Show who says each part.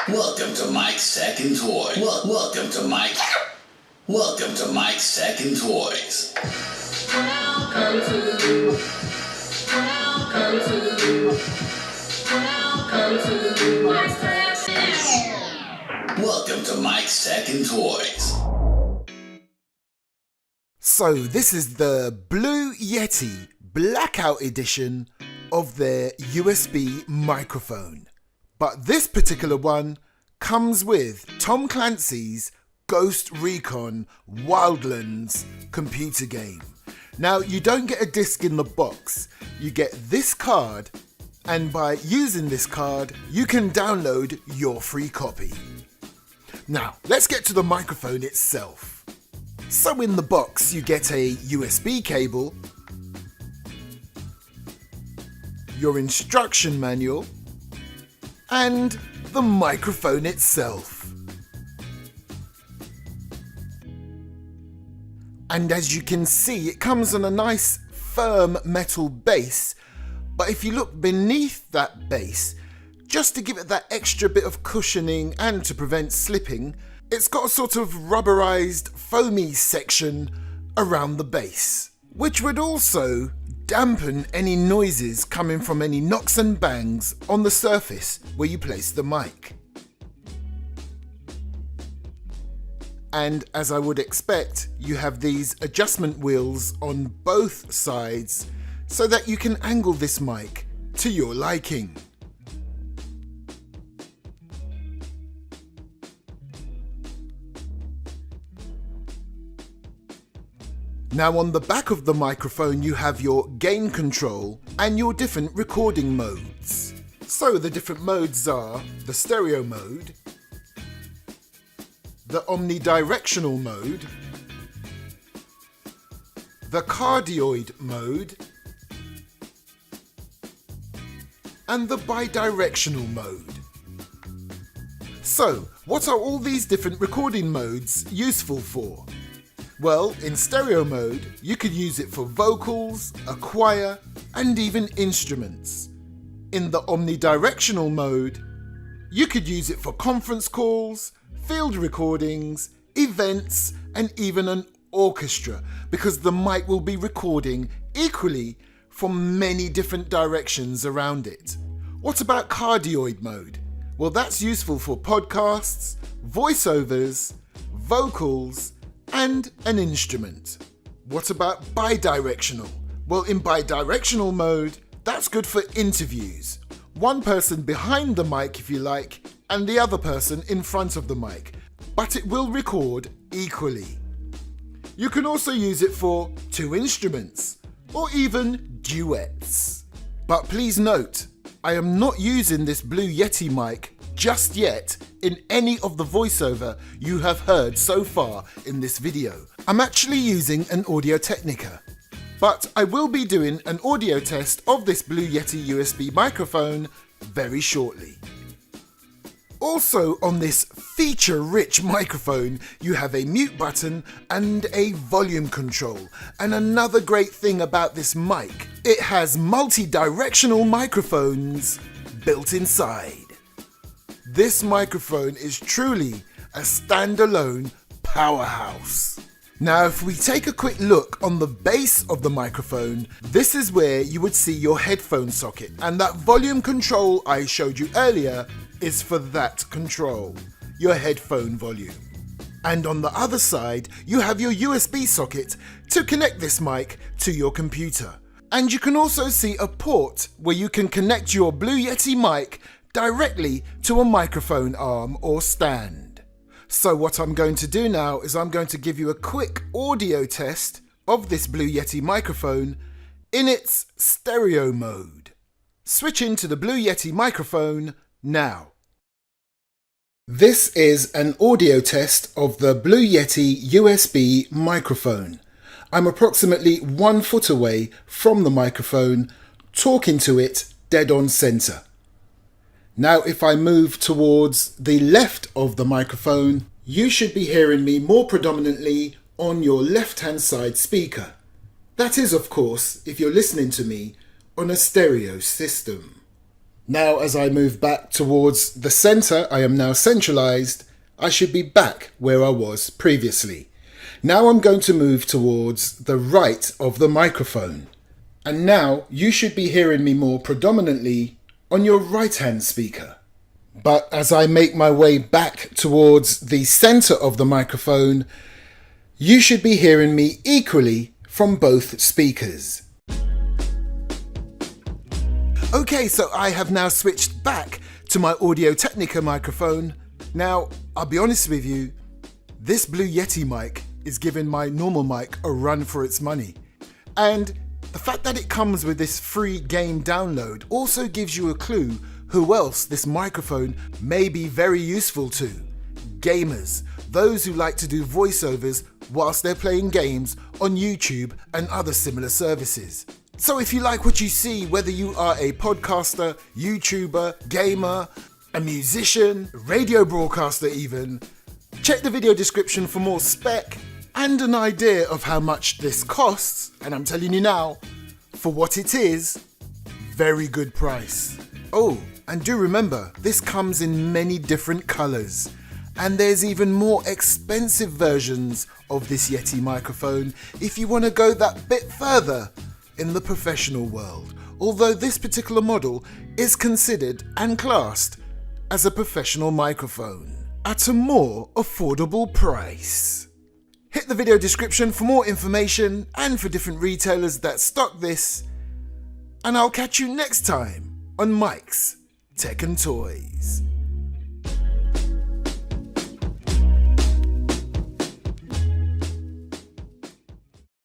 Speaker 1: Welcome to Mike's Tech and Toys. Welcome to Mike's Tech and Toys. Welcome to Mike's Tech and Toys.
Speaker 2: So this is the Blue Yeti Blackout edition of their USB microphone. But this particular one comes with Tom Clancy's Ghost Recon Wildlands computer game. Now, you don't get a disc in the box, you get this card, and by using this card, you can download your free copy. Now, let's get to the microphone itself. So in the box, you get a USB cable, your instruction manual, and the microphone itself. And as you can see, it comes on a nice firm metal base, but if you look beneath that base, just to give it that extra bit of cushioning and to prevent slipping, it's got a sort of rubberized foamy section around the base, which would also dampen any noises coming from any knocks and bangs on the surface where you place the mic. And as I would expect, you have these adjustment wheels on both sides so that you can angle this mic to your liking. Now on the back of the microphone you have your gain control and your different recording modes. So the different modes are the stereo mode, the omnidirectional mode, the cardioid mode, and the bidirectional mode. So what are all these different recording modes useful for? Well, in stereo mode, you could use it for vocals, a choir, and even instruments. In the omnidirectional mode, you could use it for conference calls, field recordings, events, and even an orchestra, because the mic will be recording equally from many different directions around it. What about cardioid mode? Well, that's useful for podcasts, voiceovers, vocals, and an instrument. What about bidirectional? Well, in bidirectional mode, that's good for interviews. One person behind the mic, if you like, and the other person in front of the mic, but it will record equally. You can also use it for two instruments, or even duets. But please note, I am not using this Blue Yeti mic just yet in any of the voiceover you have heard so far in this video. I'm actually using an Audio-Technica, but I will be doing an audio test of this Blue Yeti USB microphone very shortly. Also on this feature-rich microphone, you have a mute button and a volume control. And another great thing about this mic, it has multi-directional microphones built inside. This microphone is truly a standalone powerhouse. Now, if we take a quick look on the base of the microphone, this is where you would see your headphone socket, and that volume control I showed you earlier is for that control, your headphone volume. And on the other side, you have your USB socket to connect this mic to your computer. And you can also see a port where you can connect your Blue Yeti mic directly to a microphone arm or stand. So what I'm going to do now is I'm going to give you a quick audio test of this Blue Yeti microphone in its stereo mode. Switch into the Blue Yeti microphone now. This is an audio test of the Blue Yeti USB microphone. I'm approximately 1 foot away from the microphone, talking to it dead on center. Now if I move towards the left of the microphone, you should be hearing me more predominantly on your left-hand side speaker. That is, of course, if you're listening to me on a stereo system. Now as I move back towards the center, I am now centralized. I should be back where I was previously. Now I'm going to move towards the right of the microphone. And now you should be hearing me more predominantly on your right hand speaker. But as I make my way back towards the center of the microphone, you should be hearing me equally from both speakers. Okay, so I have now switched back to my Audio-Technica microphone. Now, I'll be honest with you, this Blue Yeti mic is giving my normal mic a run for its money. And the fact that it comes with this free game download also gives you a clue who else this microphone may be very useful to. Gamers, those who like to do voiceovers whilst they're playing games on YouTube and other similar services. So if you like what you see, whether you are a podcaster, YouTuber, gamer, a musician, radio broadcaster even, check the video description for more spec and an idea of how much this costs. And I'm telling you now, for what it is, very good price. Oh, and do remember, this comes in many different colors. And there's even more expensive versions of this Yeti microphone if you want to go that bit further in the professional world, although this particular model is considered and classed as a professional microphone at a more affordable price. Hit the video description for more information and for different retailers that stock this, and I'll catch you next time on Mike's Tech and Toys.